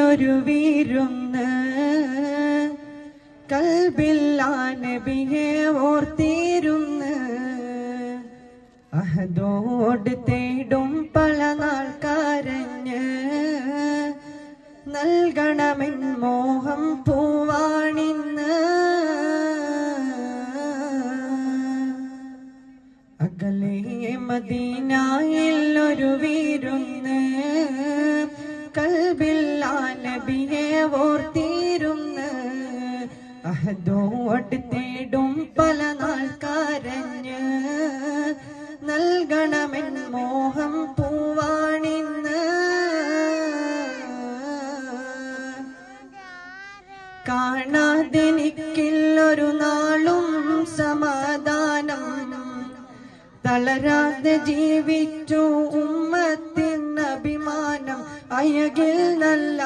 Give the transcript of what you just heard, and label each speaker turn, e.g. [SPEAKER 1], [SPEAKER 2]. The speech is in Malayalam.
[SPEAKER 1] ഒരു വിരുന്ന് കൽബില്ലാ നബിയെ ഓർത്തിരുന്ന് അഹദോട് തേടും പല നാൾ കരഞ്ഞ് നൽകണമെൻ മോഹം പൂവാണിന്ന് അകലെ മദീനയിൽ ഒരു വിരുന്ന് കൽബില്ലാ നബിയെ ഓർത്തിരുന്ന് അഹദോട് തേടും പല നാൾ കരഞ്ഞ് നൽകണമെൻ മോഹം പൂവാണിന്ന് കാണാതെനിക്കില്ലൊരു നാളും സമാധാനം തളരാതെ ജീവിച്ചു ഉമ്മത്തിൻ അഭിമാനം അയകിൽ നല്ല